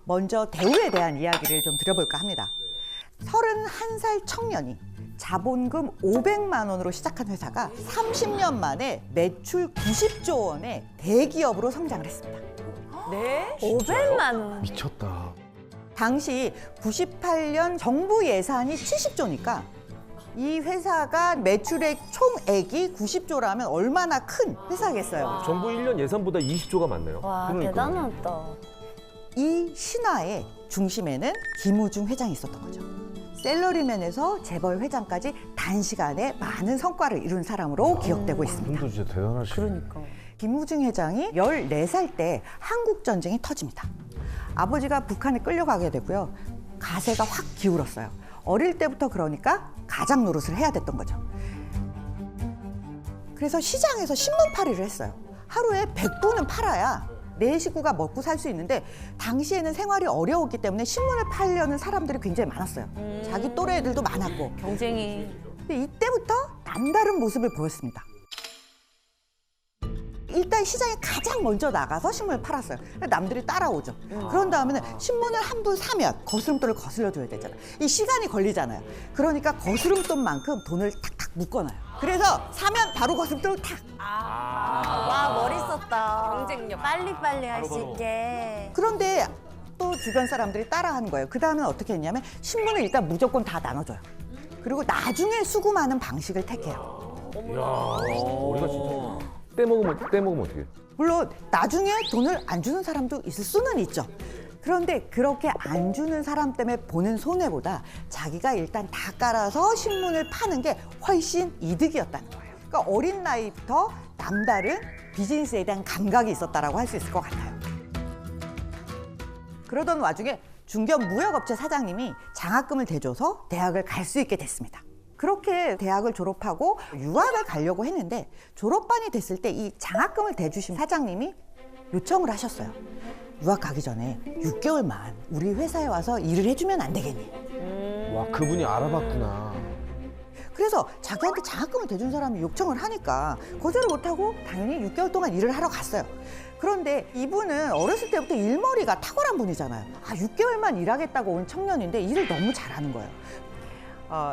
먼저 대우에 대한 이야기를 좀 드려볼까 합니다. 31살 청년이 자본금 500만 원으로 시작한 회사가 30년 만에 매출 90조 원의 대기업으로 성장을 했습니다. 네? 500만 원. 미쳤다. 당시 98년 정부 예산이 70조니까 이 회사가 매출액 총액이 90조라면 얼마나 큰 회사겠어요. 정부 1년 예산보다 20조가 많네요. 와, 그러니까. 대단하다. 이 신화의 중심에는 김우중 회장이 있었던 거죠. 샐러리맨에서 재벌 회장까지 단시간에 많은 성과를 이룬 사람으로 기억되고 있습니다. 그분도 진짜 대단하시네. 그러니까. 김우중 회장이 14살 때 한국전쟁이 터집니다. 아버지가 북한에 끌려가게 되고요. 가세가 확 기울었어요. 어릴 때부터 그러니까 가장 노릇을 해야 됐던 거죠. 그래서 시장에서 신문팔이를 했어요. 하루에 100부는 팔아야 내 식구가 먹고 살 수 있는데 당시에는 생활이 어려웠기 때문에 신문을 팔려는 사람들이 굉장히 많았어요. 자기 또래 애들도 많았고. 경쟁이. 근데 이때부터 남다른 모습을 보였습니다. 일단 시장에 가장 먼저 나가서 신문을 팔았어요. 남들이 따라오죠. 그런 다음에는 신문을 한 부 사면 거스름돈을 거슬러줘야 되잖아요. 이 시간이 걸리잖아요. 그러니까 거스름돈만큼 돈을 탁탁 묶어놔요. 그래서 사면 바로 거스름돈을 탁. 와, 머리 썼다. 경쟁력. 빨리빨리 할 수 있게. 그런데 또 주변 사람들이 따라하는 거예요. 그 다음엔 어떻게 했냐면 신문을 일단 무조건 다 나눠줘요. 그리고 나중에 수금하는 방식을 택해요. 이야, 머리가 진짜. 떼먹으면 어떻게? 물론 나중에 돈을 안 주는 사람도 있을 수는 있죠. 그런데 그렇게 안 주는 사람 때문에 보는 손해보다 자기가 일단 다 깔아서 신문을 파는 게 훨씬 이득이었다는 거예요. 그러니까 어린 나이부터 남다른 비즈니스에 대한 감각이 있었다라고 할 수 있을 것 같아요. 그러던 와중에 중견 무역업체 사장님이 장학금을 대줘서 대학을 갈 수 있게 됐습니다. 그렇게 대학을 졸업하고 유학을 가려고 했는데 졸업반이 됐을 때 이 장학금을 대주신 사장님이 요청을 하셨어요. 유학 가기 전에 6개월만 우리 회사에 와서 일을 해주면 안 되겠니? 와, 그분이 알아봤구나. 그래서 자기한테 장학금을 대준 사람이 요청을 하니까 거절을 못하고 당연히 6개월 동안 일을 하러 갔어요. 그런데 이분은 어렸을 때부터 일머리가 탁월한 분이잖아요. 6개월만 일하겠다고 온 청년인데 일을 너무 잘하는 거예요.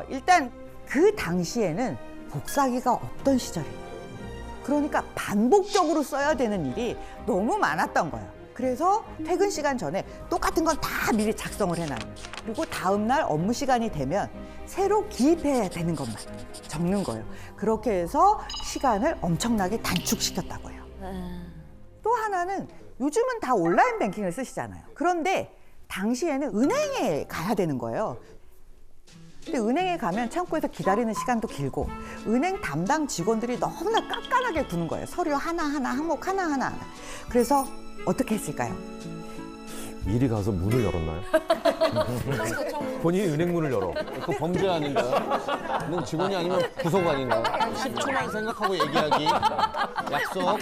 일단 그 당시에는 복사기가 없던 시절이에요. 그러니까 반복적으로 써야 되는 일이 너무 많았던 거예요. 그래서 퇴근 시간 전에 똑같은 건 다 미리 작성을 해놔요. 그리고 다음 날 업무 시간이 되면 새로 기입해야 되는 것만 적는 거예요. 그렇게 해서 시간을 엄청나게 단축시켰다고 해요. 또 하나는 요즘은 다 온라인 뱅킹을 쓰시잖아요. 그런데 당시에는 은행에 가야 되는 거예요. 근데 은행에 가면 창구에서 기다리는 시간도 길고 은행 담당 직원들이 너무나 깐깐하게 구는 거예요. 서류 하나하나, 항목 하나하나. 그래서 어떻게 했을까요? 미리 가서 문을 열었나요? 본인이 은행 문을 열어. 그 범죄 아닌가요? 넌 직원이 아니면 부속 아닌가요? 10초만 생각하고 얘기하기. 약속.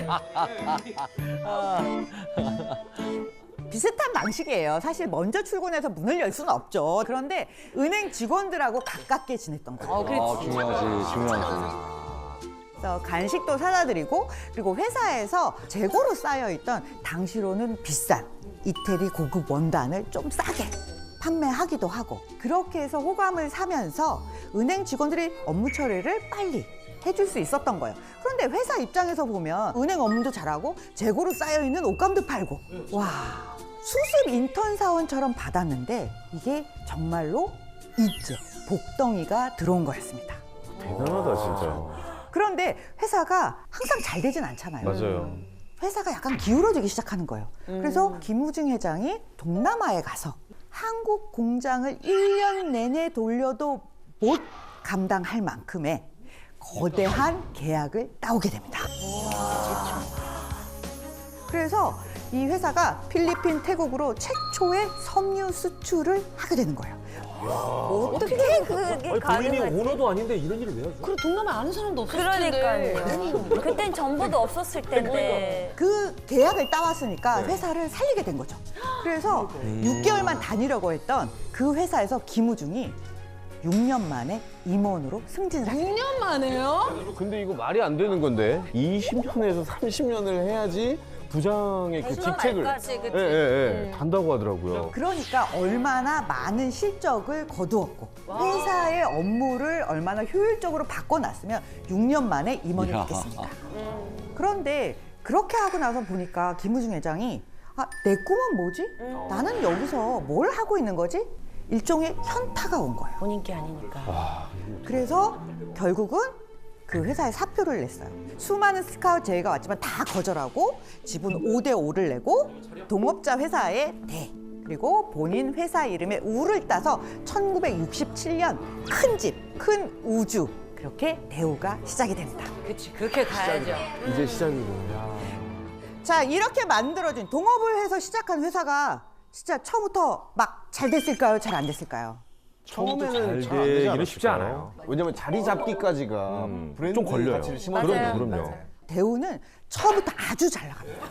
비슷한 방식이에요. 사실 먼저 출근해서 문을 열 수는 없죠. 그런데 은행 직원들하고 가깝게 지냈던 거예요. 중요하지. 그래서 간식도 사다 드리고 그리고 회사에서 재고로 쌓여있던 당시로는 비싼 이태리 고급 원단을 좀 싸게 판매하기도 하고 그렇게 해서 호감을 사면서 은행 직원들이 업무 처리를 빨리 해줄 수 있었던 거예요. 그런데 회사 입장에서 보면 은행 업무도 잘하고 재고로 쌓여있는 옷감도 팔고 와 수습 인턴 사원처럼 받았는데 이게 정말로 이제 복덩이가 들어온 거였습니다. 대단하다, 진짜. 그런데 회사가 항상 잘 되진 않잖아요. 맞아요. 회사가 약간 기울어지기 시작하는 거예요. 그래서 김우중 회장이 동남아에 가서 한국 공장을 1년 내내 돌려도 못 감당할 만큼의 거대한 계약을 따오게 됩니다. 그래서 이 회사가 필리핀, 태국으로 최초의 섬유 수출을 하게 되는 거예요. 어떻게 그게 아니, 본인이 가능하지? 오너도 아닌데 이런 일을 왜 하죠? 그리고 동남아 아는 사람도 없을 텐데. 그러니까요. 그땐 정보도 없었을 텐데. 그 계약을 따왔으니까 회사를 살리게 된 거죠. 그래서 6개월만 다니려고 했던 그 회사에서 김우중이 6년 만에 임원으로 승진을 하게 됩니다. 6년 만에요? 근데 이거 말이 안 되는 건데 20년에서 30년을 해야지 부장의 그 직책을 그치, 그치. 단다고 하더라고요. 그러니까 얼마나 많은 실적을 거두었고 회사의 업무를 얼마나 효율적으로 바꿔놨으면 6년 만에 임원이 이야. 됐겠습니까? 그런데 그렇게 하고 나서 보니까 김우중 회장이 내 꿈은 뭐지? 나는 여기서 뭘 하고 있는 거지? 일종의 현타가 온 거예요. 본인 게 아니니까. 그래서 결국은 그 회사에 사표를 냈어요. 수많은 스카우트 제의가 왔지만 다 거절하고 지분 5대5를 내고 동업자 회사에 대 그리고 본인 회사 이름에 우를 따서 1967년 큰 집, 큰 우주 그렇게 대우가 시작이 됩니다. 그치, 그렇게 가야죠. 이제 시작이고. 자, 이렇게 만들어진 동업을 해서 시작한 회사가 진짜 처음부터 막 잘 됐을까요? 잘 안 됐을까요? 처음에는 잘 잘안 되지 되기는 않았을까요? 쉽지 않아요. 왜냐면 자리 잡기까지가 브랜드 좀 걸려요. 가치를 심어줘야 맞아요. 되니까. 그럼요. 대우는 처음부터 아주 잘 나갑니다.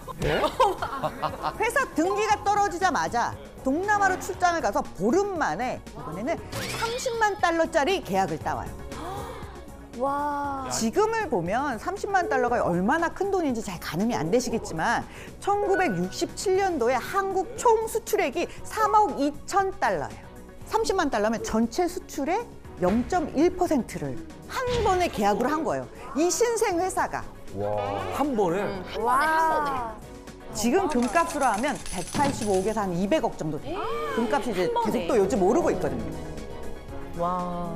회사 등기가 떨어지자마자 동남아로 출장을 가서 보름 만에 이번에는 30만 달러짜리 계약을 따와요. 와. 지금을 보면 30만 달러가 얼마나 큰 돈인지 잘 가늠이 안 되시겠지만 1967년도에 한국 총 수출액이 3억 2천 달러예요. 30만 달러면 전체 수출의 0.1%를 한 번에 계약으로 한 거예요. 이 신생 회사가 와, 한 번에? 와. 지금 금값으로 하면 185억에서 한 200억 정도 돼요. 금값이 이제 계속 또 요즘 오르고 있거든요. 와.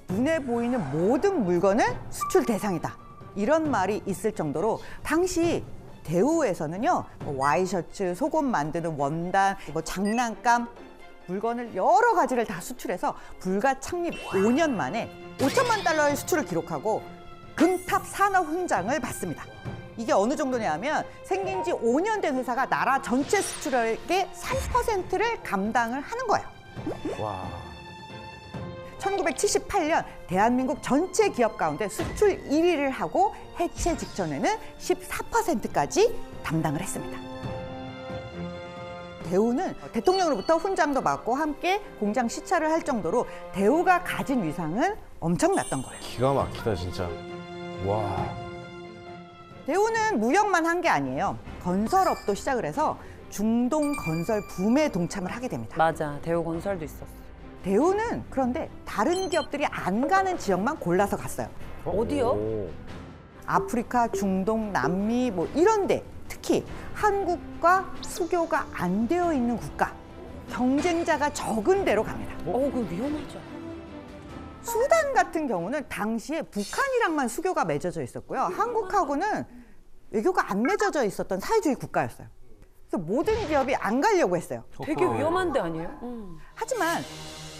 눈에 보이는 모든 물건은 수출 대상이다. 이런 말이 있을 정도로 당시 대우에서는요, 뭐 와이셔츠, 속옷 만드는 원단, 뭐 장난감, 물건을 여러 가지를 다 수출해서 불과 창립 5년 만에 5천만 달러의 수출을 기록하고 금탑 산업 훈장을 받습니다. 이게 어느 정도냐면 생긴 지 5년 된 회사가 나라 전체 수출액의 3%를 감당을 하는 거예요. 와. 1978년 대한민국 전체 기업 가운데 수출 1위를 하고 해체 직전에는 14%까지 담당을 했습니다. 대우는 대통령으로부터 훈장도 받고 함께 공장 시찰을 할 정도로 대우가 가진 위상은 엄청났던 거예요. 기가 막히다 진짜. 와. 대우는 무역만 한 게 아니에요. 건설업도 시작을 해서 중동 건설 붐에 동참을 하게 됩니다. 맞아, 대우건설도 있었어. 대우는 그런데 다른 기업들이 안 가는 지역만 골라서 갔어요. 어디요? 오. 아프리카, 중동, 남미 뭐 이런데 특히 한국과 수교가 안 되어 있는 국가, 경쟁자가 적은 데로 갑니다. 그거 위험하죠. 수단 같은 경우는 당시에 북한이랑만 수교가 맺어져 있었고요. 한국하고는 외교가 안 맺어져 있었던 사회주의 국가였어요. 그래서 모든 기업이 안 가려고 했어요. 되게 위험한 데 아니에요? 하지만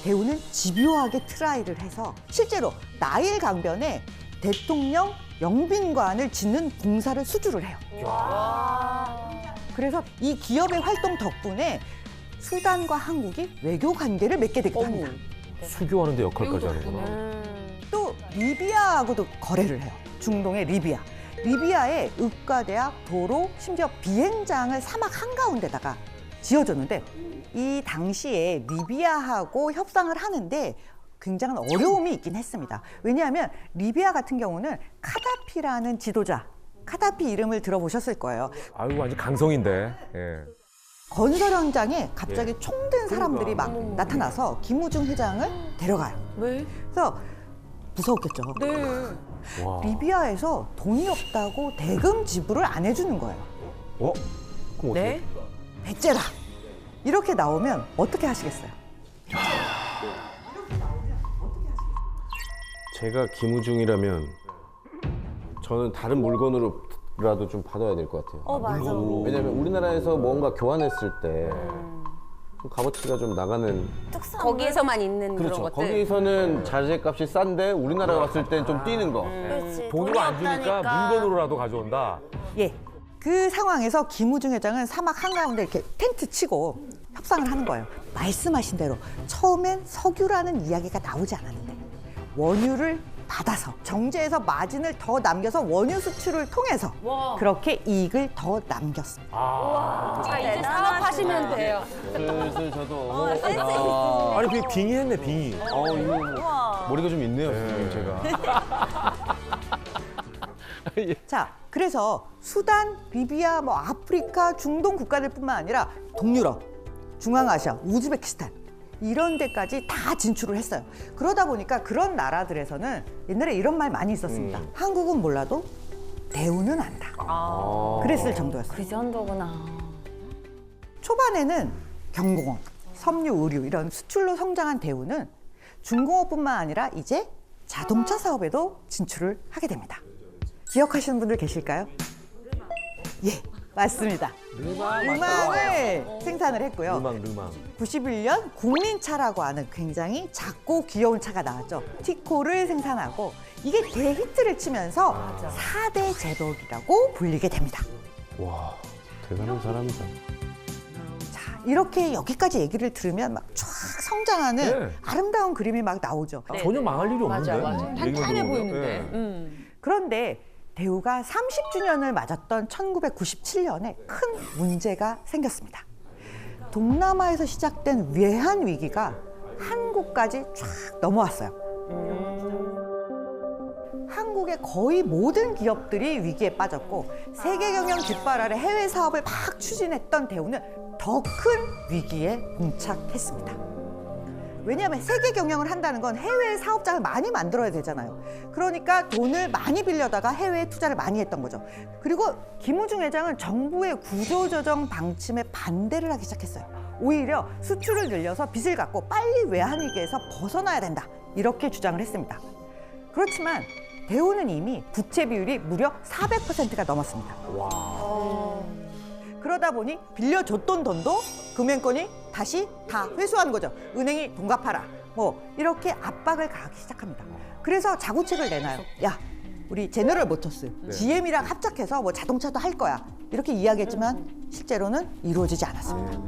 대우는 집요하게 트라이를 해서 실제로 나일 강변에 대통령 영빈관을 짓는 공사를 수주를 해요. 그래서 이 기업의 활동 덕분에 수단과 한국이 외교 관계를 맺게 되기도 합니다. 수교하는 데 역할까지 하는구나. 또 리비아하고도 거래를 해요. 중동의 리비아. 리비아에 의과대학, 도로, 심지어 비행장을 사막 한가운데다가 지어줬는데 이 당시에 리비아하고 협상을 하는데 굉장한 어려움이 있긴 했습니다. 왜냐하면 리비아 같은 경우는 카다피라는 지도자, 카다피 이름을 들어보셨을 거예요. 아이고, 완전 강성인데. 예. 건설 현장에 갑자기 총든 사람들이 막 나타나서 김우중 회장을 데려가요. 왜? 그래서 무서웠겠죠. 네. 와. 리비아에서 돈이 없다고 대금 지불을 안 해주는 거예요. 어? 그럼 어떻게? 네? 배째라. 이렇게 나오면 어떻게 하시겠어요? 제가 김우중이라면 저는 다른 물건으로라도 좀 받아야 될 것 같아요. 맞아. 왜냐면 우리나라에서 뭔가 교환했을 때 좀 값어치가 좀 나가는. 거기에서만 있는 그렇죠. 그런 것들. 거기서는 자재값이 싼데 우리나라에 왔을 땐 좀 뛰는 거. 그렇지. 돈으로 안 주니까 물건으로라도 가져온다. 예. 그 상황에서 김우중 회장은 사막 한가운데 이렇게 텐트 치고 협상을 하는 거예요. 말씀하신 대로 처음엔 석유라는 이야기가 나오지 않았는데 원유를 받아서 정제해서 마진을 더 남겨서 원유 수출을 통해서 그렇게 이익을 더 남겼습니다. 자, 이제 사업하시면 돼요. 슬슬 저도. 센스 있어. 아니, 그게 빙의 했네, 빙의. 이거 머리가 좀 있네요, 지금 제가. 자, 그래서 수단, 리비아, 뭐 아프리카, 중동 국가들뿐만 아니라 동유럽, 중앙아시아, 우즈베키스탄 이런 데까지 다 진출을 했어요. 그러다 보니까 그런 나라들에서는 옛날에 이런 말 많이 있었습니다. 한국은 몰라도 대우는 안다. 그랬을 정도였어요. 그 정도구나. 초반에는 경공업, 섬유, 의류 이런 수출로 성장한 대우는 중공업뿐만 아니라 이제 자동차 사업에도 진출을 하게 됩니다. 기억하시는 분들 계실까요? 예, 맞습니다. 르망을 생산을 했고요. 르망. 91년 국민차라고 하는 굉장히 작고 귀여운 차가 나왔죠. 티코를 생산하고 이게 대히트를 치면서 4대 제독이라고 불리게 됩니다. 와, 대단한 사람이다. 자, 이렇게 여기까지 얘기를 들으면 막 쫙 성장하는 네. 아름다운 그림이 막 나오죠. 전혀 망할 일이 없는데. 맞아. 얘기만 탄탄해 들어보면. 보이는데. 네. 그런데 대우가 30주년을 맞았던 1997년에 큰 문제가 생겼습니다. 동남아에서 시작된 외환 위기가 한국까지 쫙 넘어왔어요. 한국의 거의 모든 기업들이 위기에 빠졌고 세계 경영 깃발 아래 해외 사업을 막 추진했던 대우는 더 큰 위기에 봉착했습니다. 왜냐하면 세계 경영을 한다는 건 해외 사업장을 많이 만들어야 되잖아요. 그러니까 돈을 많이 빌려다가 해외에 투자를 많이 했던 거죠. 그리고 김우중 회장은 정부의 구조조정 방침에 반대를 하기 시작했어요. 오히려 수출을 늘려서 빚을 갚고 빨리 외환위기에서 벗어나야 된다. 이렇게 주장을 했습니다. 그렇지만 대우는 이미 부채 비율이 무려 400%가 넘었습니다. 그러다 보니 빌려줬던 돈도 금융권이 다시 다 회수하는 거죠. 은행이 돈 갚아라. 뭐 이렇게 압박을 가하기 시작합니다. 그래서 자구책을 내놔요. 야, 우리 제너럴 모터스, GM이랑 합작해서 뭐 자동차도 할 거야. 이렇게 이야기했지만 실제로는 이루어지지 않았습니다.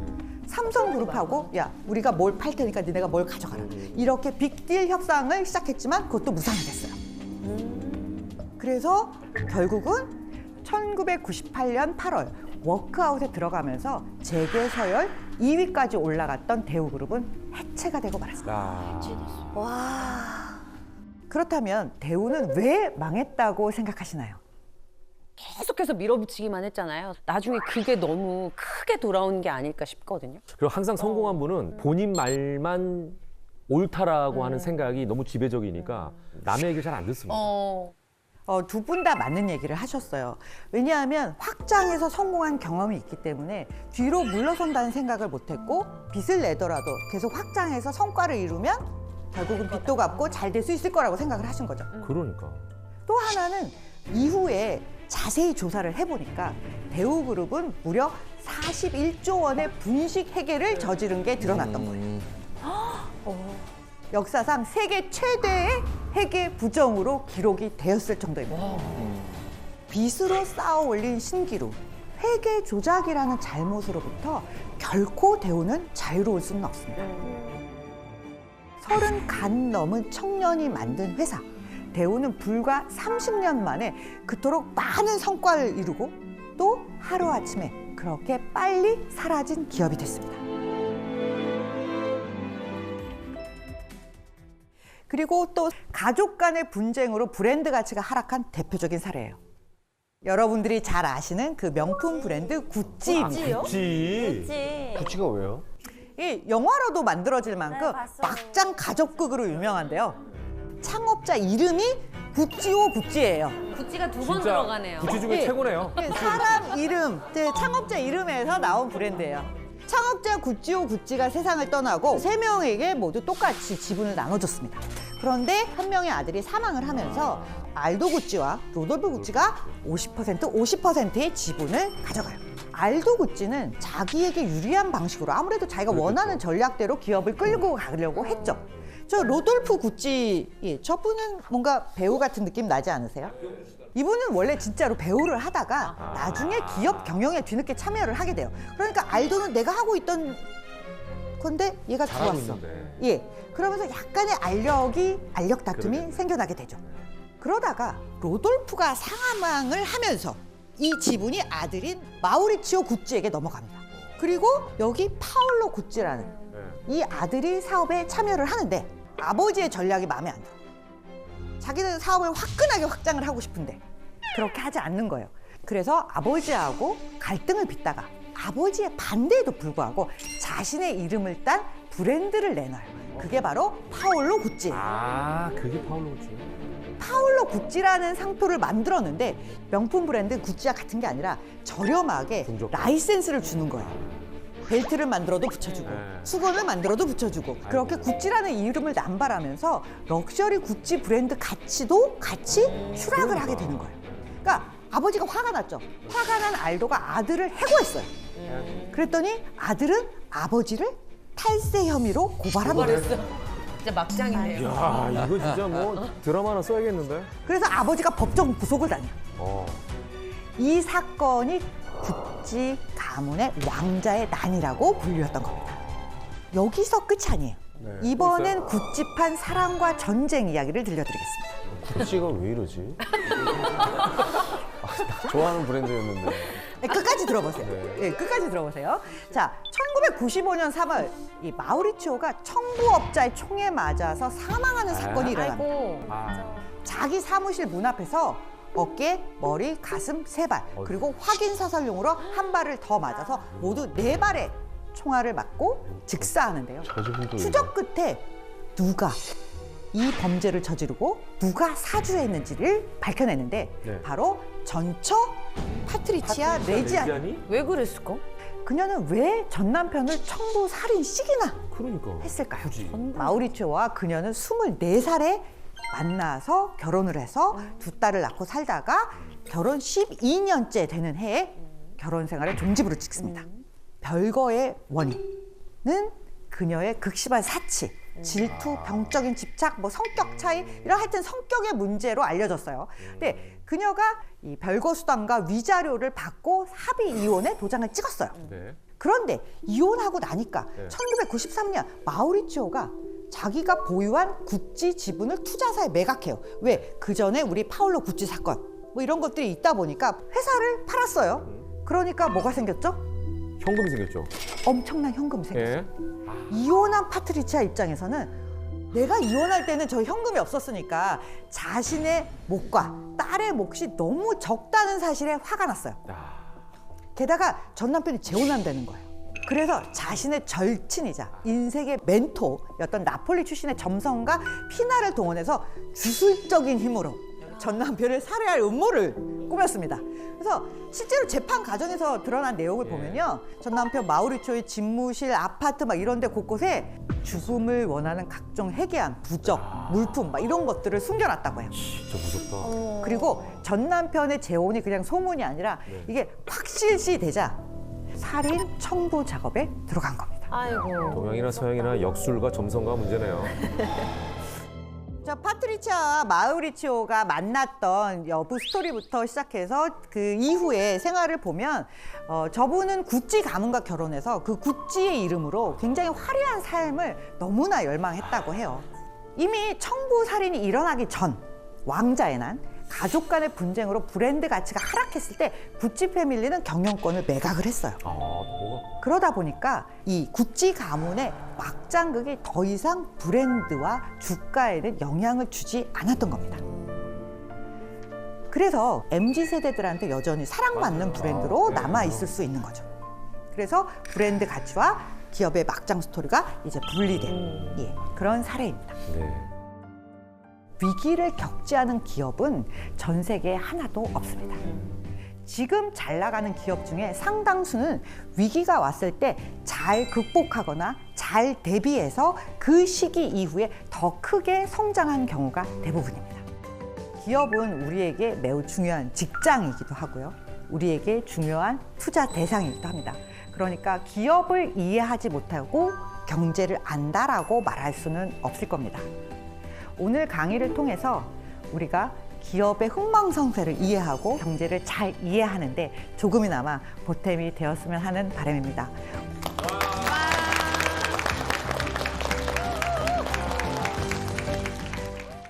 삼성그룹하고 야, 우리가 뭘 팔 테니까 니네가 뭘 가져가라. 이렇게 빅딜 협상을 시작했지만 그것도 무산이 됐어요. 그래서 결국은 1998년 8월 워크아웃에 들어가면서 재계 서열 2위까지 올라갔던 대우그룹은 해체가 되고 말았습니다. 그렇다면 대우는 왜 망했다고 생각하시나요? 계속해서 밀어붙이기만 했잖아요. 나중에 그게 너무 크게 돌아오는 게 아닐까 싶거든요. 그리고 항상 성공한 분은 본인 말만 옳다라고 하는 생각이 너무 지배적이니까 남의 얘기를 잘 안 듣습니다. 두 분 다 맞는 얘기를 하셨어요. 왜냐하면 확장해서 성공한 경험이 있기 때문에 뒤로 물러선다는 생각을 못했고 빚을 내더라도 계속 확장해서 성과를 이루면 결국은 빚도 갚고 잘 될 수 있을 거라고 생각을 하신 거죠. 그러니까. 또 하나는 이후에 자세히 조사를 해보니까 대우그룹은 무려 41조 원의 분식 회계를 저지른 게 드러났던 거예요. 역사상 세계 최대의 회계 부정으로 기록이 되었을 정도입니다. 빚으로 쌓아 올린 신기루, 회계 조작이라는 잘못으로부터 결코 대우는 자유로울 수는 없습니다. 30 간 넘은 청년이 만든 회사, 대우는 불과 30년 만에 그토록 많은 성과를 이루고 또 하루아침에 그렇게 빨리 사라진 기업이 됐습니다. 그리고 또 가족 간의 분쟁으로 브랜드 가치가 하락한 대표적인 사례예요. 여러분들이 잘 아시는 그 명품 브랜드 구찌입니다. 그치. 구찌가 왜요? 이 영화로도 만들어질 만큼 네, 봤어요. 막장 가족극으로 유명한데요. 창업자 이름이 구찌오 구찌예요. 구찌가 두 번 들어가네요. 구찌 중에 예. 최고네요. 사람 이름, 창업자 이름에서 나온 브랜드예요. 창업자 구찌오 구찌가 세상을 떠나고 3명에게 모두 똑같이 지분을 나눠줬습니다. 그런데 한 명의 아들이 사망을 하면서 알도 구찌와 로돌프 구찌가 50%의 지분을 가져가요. 알도 구찌는 자기에게 유리한 방식으로 아무래도 자기가 원하는 전략대로 기업을 끌고 가려고 했죠. 저 로돌프 구찌, 예, 저분은 뭔가 배우 같은 느낌 나지 않으세요? 이분은 원래 진짜로 배우를 하다가 나중에 기업 경영에 뒤늦게 참여를 하게 돼요. 그러니까 알도는 내가 하고 있던 건데 얘가 잘하고 들어왔어. 있는데. 예, 그러면서 약간의 알력 다툼이 생겨나게 되죠. 그러다가 로돌프가 사망을 하면서 이 지분이 아들인 마우리치오 구찌에게 넘어갑니다. 그리고 여기 파올로 구찌라는 이 아들이 사업에 참여를 하는데 아버지의 전략이 마음에 안 들어. 자기는 사업을 화끈하게 확장을 하고 싶은데 그렇게 하지 않는 거예요. 그래서 아버지하고 갈등을 빚다가 아버지의 반대에도 불구하고 자신의 이름을 딴 브랜드를 내놔요. 그게 바로 파올로 구찌. 아, 그게 파울로 구찌. 파올로 구찌라는 상표를 만들었는데 명품 브랜드 구찌와 같은 게 아니라 저렴하게 중저가. 라이센스를 주는 거예요. 벨트를 만들어도 붙여주고 네. 수건을 만들어도 붙여주고 그렇게 구찌라는 이름을 남발하면서 럭셔리 구찌 브랜드 가치도 같이 추락을 하게 되는 거예요. 그러니까 아버지가 화가 났죠. 화가 난 알도가 아들을 해고했어요. 그랬더니 아들은 아버지를 탈세 혐의로 고발합니다. 진짜 막장이네요. 야, 이거 진짜 뭐 드라마 하나 써야겠는데? 그래서 아버지가 법정 구속을 당해요. 어. 이 사건이 구찌 가문의 왕자의 난이라고 불리웠던 겁니다. 여기서 끝이 아니에요. 네, 이번엔 구찌판 사랑과 전쟁 이야기를 들려드리겠습니다. 구찌가 왜 이러지? 좋아하는 브랜드였는데. 네, 끝까지 들어보세요. 네, 끝까지 들어보세요. 자, 1995년 3월 이 마우리치오가 청부업자의 총에 맞아서 사망하는 사건이 일어납니다. 아이고. 아, 자기 사무실 문 앞에서 어깨, 머리, 가슴 3발 그리고 확인 사살용으로 한 발을 더 맞아서 모두 4발의 총알을 맞고 즉사하는데요. 저주분도 추적 끝에 누가 이 범죄를 저지르고 누가 사주했는지를 밝혀냈는데 네. 바로 전처 파트리치아 레지아니. 레지아니? 왜 그랬을까? 그녀는 왜 전 남편을 청부 살인씩이나 그러니까. 했을까요? 굳이. 마우리치오와 그녀는 24살에 만나서 결혼을 해서 2딸을 낳고 살다가 결혼 12년째 되는 해에 결혼 생활을 종집으로 찍습니다. 별거의 원인은 그녀의 극심한 사치, 질투, 병적인 집착, 뭐 성격 차이 이런 하여튼 성격의 문제로 알려졌어요. 근데 그녀가 이 별거 수당과 위자료를 받고 합의 이혼의 도장을 찍었어요. 네. 그런데 이혼하고 나니까 네. 1993년 마우리치오가 자기가 보유한 구찌 지분을 투자사에 매각해요. 왜? 그 전에 우리 파올로 구찌 사건 뭐 이런 것들이 있다 보니까 회사를 팔았어요. 그러니까 뭐가 생겼죠? 현금이 생겼죠. 엄청난 현금이 생겼어요. 예. 이혼한 파트리치아 입장에서는 내가 이혼할 때는 저 현금이 없었으니까 자신의 몫과 딸의 몫이 너무 적다는 사실에 화가 났어요. 아, 게다가 전 남편이 재혼한다는 거예요. 그래서 자신의 절친이자 인생의 멘토였던 나폴리 출신의 점성가 피나를 동원해서 주술적인 힘으로 전 남편을 살해할 음모를 꾸몄습니다. 그래서 실제로 재판 과정에서 드러난 내용을 보면요. 전 남편 마우리치오의 집무실, 아파트 막 이런 데 곳곳에 죽음을 원하는 각종 해괴한 부적, 물품 막 이런 것들을 숨겨놨다고 해요. 진짜 무섭다. 그리고 전 남편의 재혼이 그냥 소문이 아니라 이게 확실시 되자 살인 청부 작업에 들어간 겁니다. 아이고. 동양이나 서양이나 역술과 점성가 문제네요. 자, 파트리치아와 마우리치오가 만났던 여부 스토리부터 시작해서 그 이후의 생활을 보면 저분은 구찌 가문과 결혼해서 그 구찌의 이름으로 굉장히 화려한 삶을 너무나 열망했다고 해요. 이미 청부 살인이 일어나기 전 왕자의 난 가족 간의 분쟁으로 브랜드 가치가 하락했을 때 구찌 패밀리는 경영권을 매각을 했어요. 아, 뭐가? 그러다 보니까 이 구찌 가문의 막장극이 더 이상 브랜드와 주가에는 영향을 주지 않았던 겁니다. 그래서 MZ세대들한테 여전히 사랑받는 브랜드로 남아있을 수 있는 거죠. 그래서 브랜드 가치와 기업의 막장 스토리가 이제 분리된 예, 그런 사례입니다. 네. 위기를 겪지 않은 기업은 전 세계에 하나도 없습니다. 지금 잘 나가는 기업 중에 상당수는 위기가 왔을 때 잘 극복하거나 잘 대비해서 그 시기 이후에 더 크게 성장한 경우가 대부분입니다. 기업은 우리에게 매우 중요한 직장이기도 하고요. 우리에게 중요한 투자 대상이기도 합니다. 그러니까 기업을 이해하지 못하고 경제를 안다라고 말할 수는 없을 겁니다. 오늘 강의를 통해서 우리가 기업의 흥망성쇠를 이해하고 경제를 잘 이해하는데 조금이나마 보탬이 되었으면 하는 바람입니다.